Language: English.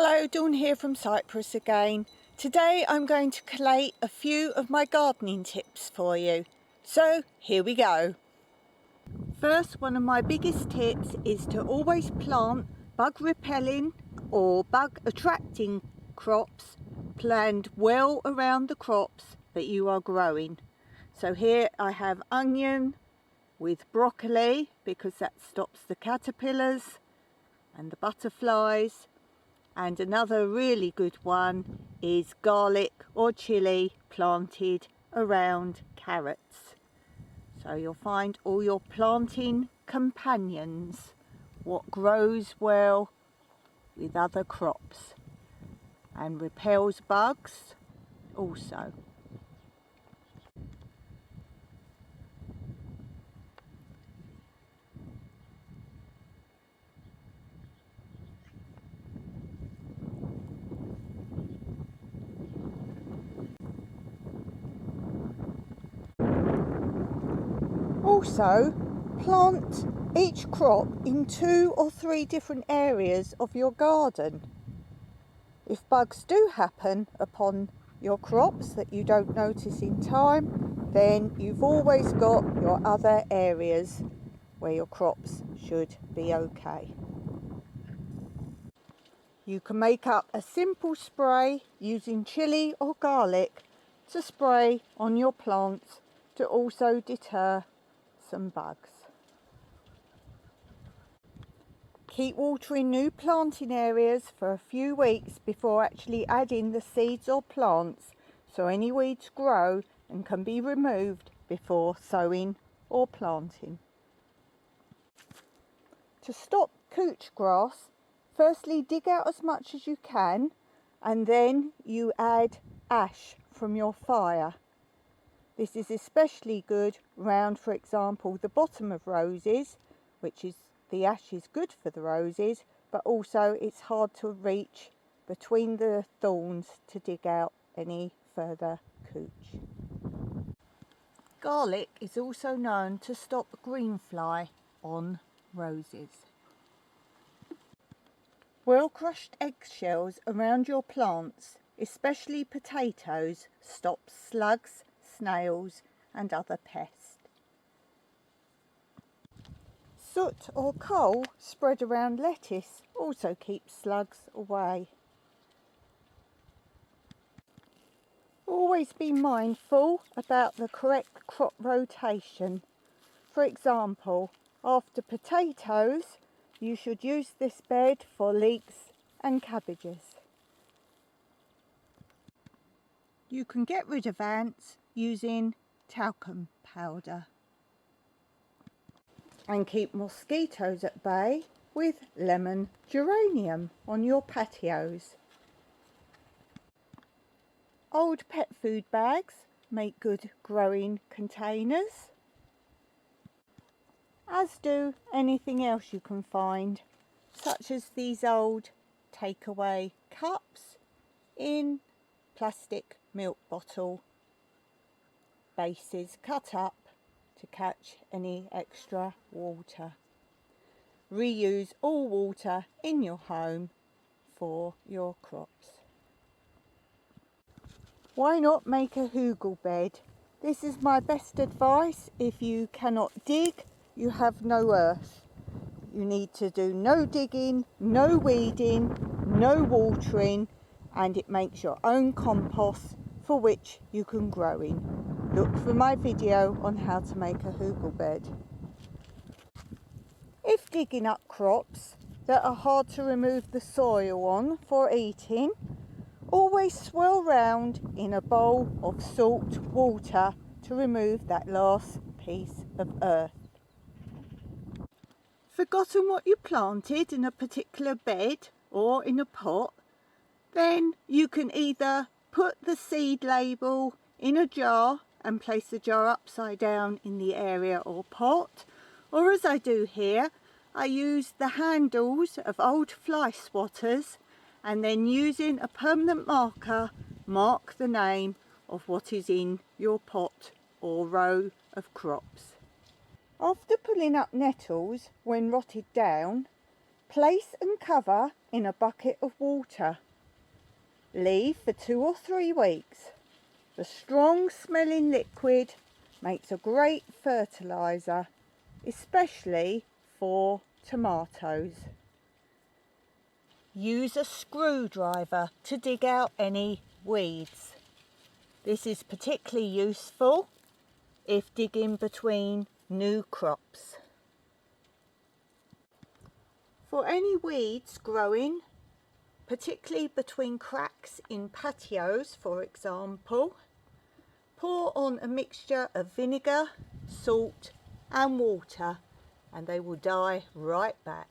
Hello, Dawn here from Cyprus again. Today I'm going to collate a few of my gardening tips for you. So here we go. First, one of my biggest tips is to always plant bug repelling or bug attracting crops planted well around the crops that you are growing. So here I have onion with broccoli because that stops the caterpillars and the butterflies. And another really good one is garlic or chilli planted around carrots. So you'll find all your planting companions, what grows well with other crops and repels bugs also. Also, plant each crop in 2 or 3 different areas of your garden. If bugs do happen upon your crops that you don't notice in time, then you've always got your other areas where your crops should be okay. You can make up a simple spray using chilli or garlic to spray on your plants to also deter some bugs. Keep watering new planting areas for a few weeks before actually adding the seeds or plants so any weeds grow and can be removed before sowing or planting. To stop couch grass, firstly dig out as much as you can and then you add ash from your fire. This is especially good round, for example, the bottom of roses, which is the ash is good for the roses, but also it's hard to reach between the thorns to dig out any further couch. Garlic is also known to stop green fly on roses. Well crushed eggshells around your plants, especially potatoes, stops slugs, snails and other pests. Soot or coal spread around lettuce also keeps slugs away. Always be mindful about the correct crop rotation. For example, after potatoes, you should use this bed for leeks and cabbages. You can get rid of ants using talcum powder. And keep mosquitoes at bay with lemon geranium on your patios. Old pet food bags make good growing containers, as do anything else you can find, such as these old takeaway cups in plastic milk bottle bases cut up to catch any extra water. Reuse all water in your home for your crops. Why not make a hugel bed? This is my best advice. If you cannot dig, you have no earth. You need to do no digging, no weeding, no watering, and it makes your own compost for which you can grow in. Look for my video on how to make a hugel bed. If digging up crops that are hard to remove the soil on for eating, always swirl round in a bowl of salt water to remove that last piece of earth. Forgotten what you planted in a particular bed or in a pot? Then you can either put the seed label in a jar and place the jar upside down in the area or pot, or as I do here, I use the handles of old fly swatters and then using a permanent marker mark the name of what is in your pot or row of crops. After pulling up nettles when rotted down, Place and cover in a bucket of water. Leave for 2 or 3 weeks. The strong smelling liquid makes a great fertiliser, especially for tomatoes. Use a screwdriver to dig out any weeds. This is particularly useful if digging between new crops. For any weeds growing, particularly between cracks in patios, for example, pour on a mixture of vinegar, salt and water, and they will die right back.